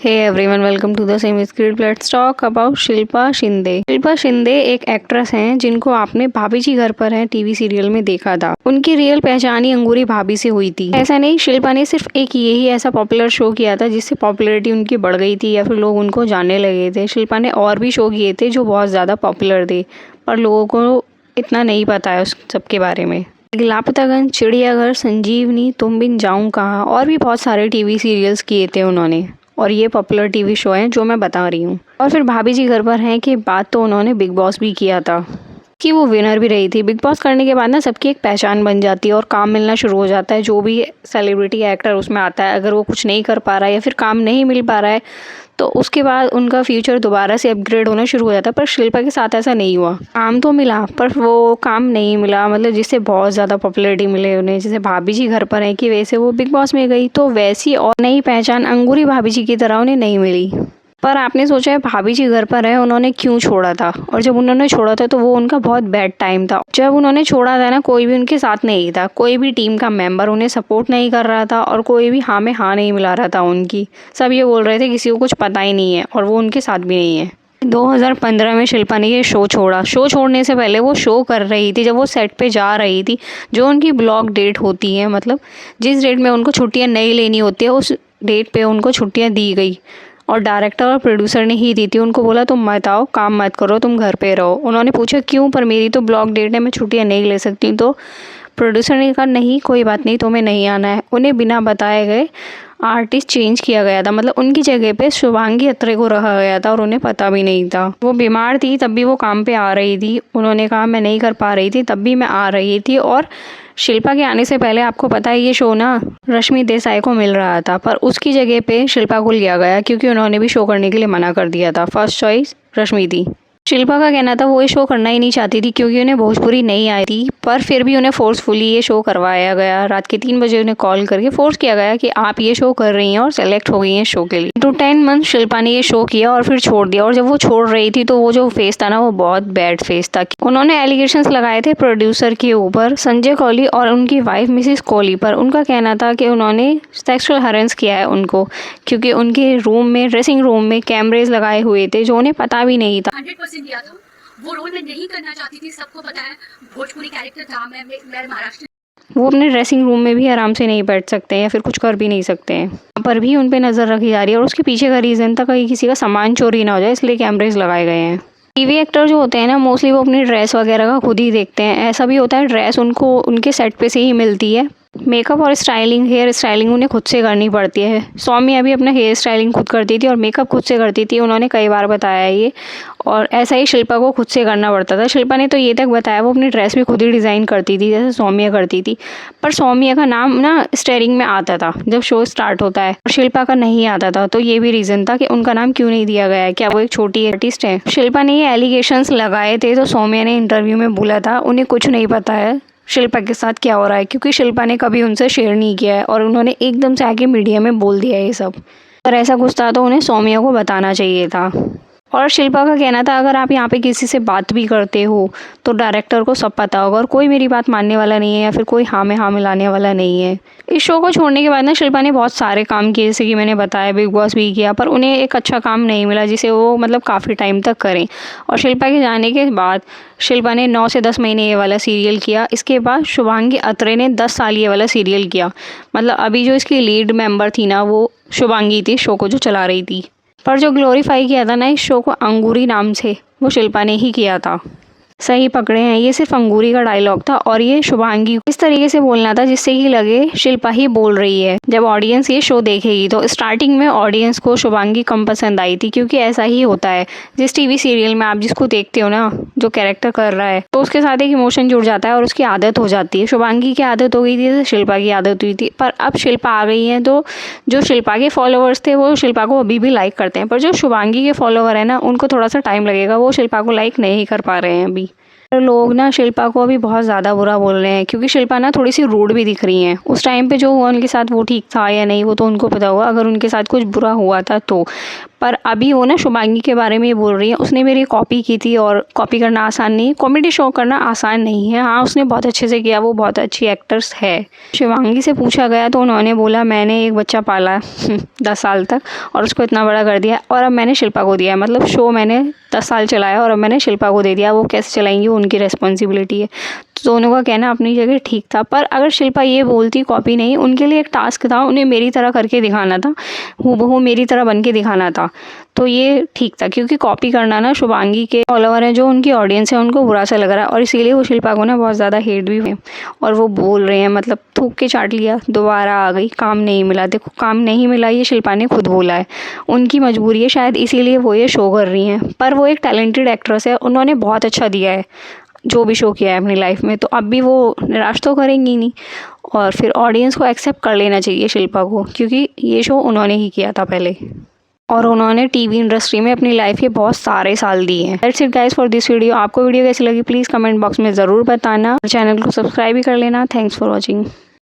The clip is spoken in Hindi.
Hey everyone, welcome to the same script. Let's talk about Shilpa Shinde. Shilpa Shinde एक एक्ट्रेस हैं जिनको आपने भाभी जी घर पर हैं टीवी सीरियल में देखा था। उनकी रियल पहचान ही अंगूरी भाभी से हुई थी। ऐसा नहीं, शिल्पा ने सिर्फ एक यही ऐसा पॉपुलर शो किया था जिससे पॉपुलैरिटी उनकी बढ़ गई थी या फिर लोग उनको जानने लगे थे। शिल्पा ने और भी शो किए थे जो बहुत ज़्यादा पॉपुलर थे, पर लोगों को इतना नहीं पता है उस सब के बारे में। लापतागंज, चिड़ियाघर, संजीवनी, तुम बिन जाऊं कहाँ और भी बहुत सारे टीवी सीरियल्स किए थे उन्होंने, और ये पॉपुलर टीवी शो हैं जो मैं बता रही हूँ। और फिर भाभी जी घर पर हैं कि बात तो उन्होंने बिग बॉस भी किया था कि वो विनर भी रही थी। बिग बॉस करने के बाद ना सबकी एक पहचान बन जाती है और काम मिलना शुरू हो जाता है। जो भी सेलिब्रिटी एक्टर उसमें आता है, अगर वो कुछ नहीं कर पा रहा है या फिर काम नहीं मिल पा रहा है तो उसके बाद उनका फ्यूचर दोबारा से अपग्रेड होना शुरू हो जाता है। पर शिल्पा के साथ ऐसा नहीं हुआ। काम तो मिला पर वो काम नहीं मिला, मतलब जिससे बहुत ज़्यादा पॉपुलैरिटी मिले उन्हें। जैसे भाभी जी घर पर है कि वैसे वो बिग बॉस में गई तो वैसी और नई पहचान अंगूरी भाभी जी की तरह उन्हें नहीं मिली। पर आपने सोचा है भाभी जी घर पर है उन्होंने क्यों छोड़ा था, और जब उन्होंने छोड़ा था तो वो उनका बहुत बैड टाइम था। जब उन्होंने छोड़ा था ना, कोई भी उनके साथ नहीं था, कोई भी टीम का मेंबर उन्हें सपोर्ट नहीं कर रहा था और कोई भी हाँ में हाँ नहीं मिला रहा था उनकी। सब ये बोल रहे थे किसी को कुछ पता ही नहीं है और वो उनके साथ भी नहीं है। 2015 में शिल्पा ने ये शो छोड़ा। शो छोड़ने से पहले वो शो कर रही थी, जब वो सेट पे जा रही थी, जो उनकी ब्लॉक डेट होती है, मतलब जिस डेट में उनको छुट्टियां नहीं लेनी होती है उस डेट पे उनको छुट्टियां दी गई और डायरेक्टर और प्रोड्यूसर ने ही दी थी। उनको बोला तुम मत आओ, काम मत करो, तुम घर पे रहो। उन्होंने पूछा क्यों, पर मेरी तो ब्लॉक डेट है, मैं छुट्टियां नहीं ले सकती। तो प्रोड्यूसर ने कहा नहीं कोई बात नहीं, तुम्हें नहीं आना है। उन्हें बिना बताए गए आर्टिस्ट चेंज किया गया था, मतलब उनकी जगह पे शुभांगी अत्रे को रखा गया था और उन्हें पता भी नहीं था। वो बीमार थी तब भी वो काम पे आ रही थी। उन्होंने कहा मैं नहीं कर पा रही थी तब भी मैं आ रही थी। और शिल्पा के आने से पहले आपको पता है ये शो ना रश्मि देसाई को मिल रहा था, पर उसकी जगह पे शिल्पा को लिया गया क्योंकि उन्होंने भी शो करने के लिए मना कर दिया था। फर्स्ट चॉइस रश्मि थी। शिल्पा का कहना था वो ये शो करना ही नहीं चाहती थी क्योंकि उन्हें भोजपुरी नहीं आई थी, पर फिर भी उन्हें फोर्सफुली ये शो करवाया गया। रात के 3 बजे उन्हें कॉल करके फोर्स किया गया कि आप ये शो कर रही हैं और सेलेक्ट हो गई हैं शो के लिए। तो 10 मंथ शिल्पा ने ये शो किया और फिर छोड़ दिया। और जब वो छोड़ रही थी तो वो जो फेस था ना वो बहुत बैड फेस था। उन्होंने एलिगेशंस लगाए थे प्रोड्यूसर के ऊपर, संजय कौली और उनकी वाइफ मिसिस कौली पर। उनका कहना था कि उन्होंने सेक्सुअल हरेस किया है उनको, क्योंकि उनके रूम में, ड्रेसिंग रूम में कैमरेज लगाए हुए थे जो उन्हें पता भी नहीं था। 100% दिया था। वो रोल मैं नहीं करना चाहती थी, सबको पता है। भोजपुरी कैरेक्टर था, मैं महाराष्ट्र। वो अपने ड्रेसिंग रूम में भी आराम से नहीं बैठ सकते हैं या फिर कुछ कर भी नहीं सकते हैं, पर भी उन पे नज़र रखी जा रही है। और उसके पीछे का रीज़न था कहीं किसी का सामान चोरी ना हो जाए, इसलिए कैमरेज लगाए गए हैं। टीवी एक्टर जो होते हैं ना मोस्टली वो अपनी ड्रेस वगैरह का खुद ही देखते हैं। ऐसा भी होता है ड्रेस उनको उनके सेट पे से ही मिलती है। मेकअप और स्टाइलिंग, हेयर स्टाइलिंग उन्हें खुद से करनी पड़ती है। सौम्या भी अपना हेयर स्टाइलिंग खुद करती थी और मेकअप खुद से करती थी, उन्होंने कई बार बताया ये। और ऐसा ही शिल्पा को खुद से करना पड़ता था। शिल्पा ने तो ये तक बताया वो अपनी ड्रेस भी खुद ही डिज़ाइन करती थी जैसे सौम्या करती थी, पर सौम्या का नाम ना स्टेरिंग में आता था जब शो स्टार्ट होता है और शिल्पा का नहीं आता था। तो ये भी रीज़न था कि उनका नाम क्यों नहीं दिया गया है, क्या वो एक छोटी आर्टिस्ट है। शिल्पा ने ये एलिगेशंस लगाए थे तो सौम्या ने इंटरव्यू में बोला था उन्हें कुछ नहीं पता है शिल्पा के साथ क्या हो रहा है, क्योंकि शिल्पा ने कभी उनसे शेयर नहीं किया है और उन्होंने एकदम से आके मीडिया में बोल दिया ये सब। पर ऐसा कुछ था तो उन्हें सौम्या को बताना चाहिए था। और शिल्पा का कहना था अगर आप यहाँ पे किसी से बात भी करते हो तो डायरेक्टर को सब पता होगा और कोई मेरी बात मानने वाला नहीं है या फिर कोई हाँ में हाँ मिलाने वाला नहीं है। इस शो को छोड़ने के बाद ना शिल्पा ने बहुत सारे काम किए, जैसे कि मैंने बताया बिग बॉस भी किया, पर उन्हें एक अच्छा काम नहीं मिला जिसे वो मतलब काफ़ी टाइम तक करें। और शिल्पा के जाने के बाद शिल्पा ने 9 से 10 महीने ये वाला सीरियल किया। इसके बाद शुभांगी अत्रे ने 10 साल ये वाला सीरियल किया। मतलब अभी जो इसकी लीड मेंबर थी ना वो शुभांगी थी, शो को जो चला रही थी। पर जो ग्लोरीफाई किया था ना इस शो को अंगूरी नाम से, वो शिल्पा ने ही किया था। सही पकड़े हैं, ये सिर्फ अंगूरी का डायलॉग था और ये शुभांगी इस तरीके से बोलना था जिससे कि लगे शिल्पा ही बोल रही है। जब ऑडियंस ये शो देखेगी तो स्टार्टिंग में ऑडियंस को शुभांगी कम पसंद आई थी, क्योंकि ऐसा ही होता है जिस टीवी सीरियल में आप जिसको देखते हो ना जो कैरेक्टर कर रहा है तो उसके साथ एक इमोशन जुड़ जाता है और उसकी आदत हो जाती है। शुभांगी की आदत हो गई थी तो शिल्पा की आदत हुई थी, पर अब शिल्पा आ गई है तो जो शिल्पा के फॉलोअर्स थे वो शिल्पा को अभी भी लाइक करते हैं, पर जो शुभांगी के फॉलोअर है ना उनको थोड़ा सा टाइम लगेगा, वो शिल्पा को लाइक नहीं कर पा रहे हैं अभी। लोग ना शिल्पा को अभी बहुत ज़्यादा बुरा बोल रहे हैं क्योंकि शिल्पा ना थोड़ी सी रूड भी दिख रही हैं। उस टाइम पे जो हुआ उनके साथ वो ठीक था या नहीं वो तो उनको पता होगा, अगर उनके साथ कुछ बुरा हुआ था तो। पर अभी वो ना शुभांगी के बारे में बोल रही है, उसने मेरी कॉपी की थी और कॉपी करना आसान नहीं, कॉमेडी शो करना आसान नहीं है। हाँ, उसने बहुत अच्छे से किया, वो बहुत अच्छी एक्ट्रेस है। शिवांगी से पूछा गया तो उन्होंने बोला मैंने एक बच्चा पाला है 10 साल तक और उसको इतना बड़ा कर दिया और अब मैंने शिल्पा को दिया है। मतलब शो मैंने 10 साल चलाया और अब मैंने शिल्पा को दे दिया, वो कैसे चलाएंगी वो उनकी रिस्पॉन्सिबिलिटी है। तो दोनों का कहना अपनी जगह ठीक था, पर अगर शिल्पा ये बोलती कॉपी नहीं, उनके लिए एक टास्क था, उन्हें मेरी तरह करके दिखाना था, हूबहू मेरी तरह बन के दिखाना था, तो ये ठीक था। क्योंकि कॉपी करना ना शुभांगी के फॉलोवर हैं, जो उनकी ऑडियंस है, उनको बुरा सा लग रहा है और इसीलिए वो शिल्पा को ना बहुत ज़्यादा हेट भी हुए और वो बोल रहे हैं, मतलब थूक के चाट लिया, दोबारा आ गई, काम नहीं मिला। देखो काम नहीं मिला ये शिल्पा ने खुद बोला है, उनकी मजबूरी है शायद, इसीलिए वो ये शो कर रही हैं। पर वो एक टैलेंटेड एक्ट्रेस है, उन्होंने बहुत अच्छा दिया है जो भी शो किया है अपनी लाइफ में, तो अब भी वो निराश तो करेंगी नहीं और फिर ऑडियंस को एक्सेप्ट कर लेना चाहिए शिल्पा को, क्योंकि ये शो उन्होंने ही किया था पहले और उन्होंने टीवी इंडस्ट्री में अपनी लाइफ के बहुत सारे साल दिए हैं। That's it guys for this video. आपको वीडियो कैसी लगी प्लीज़ कमेंट बॉक्स में ज़रूर बताना और चैनल को सब्सक्राइब भी कर लेना। Thanks for watching.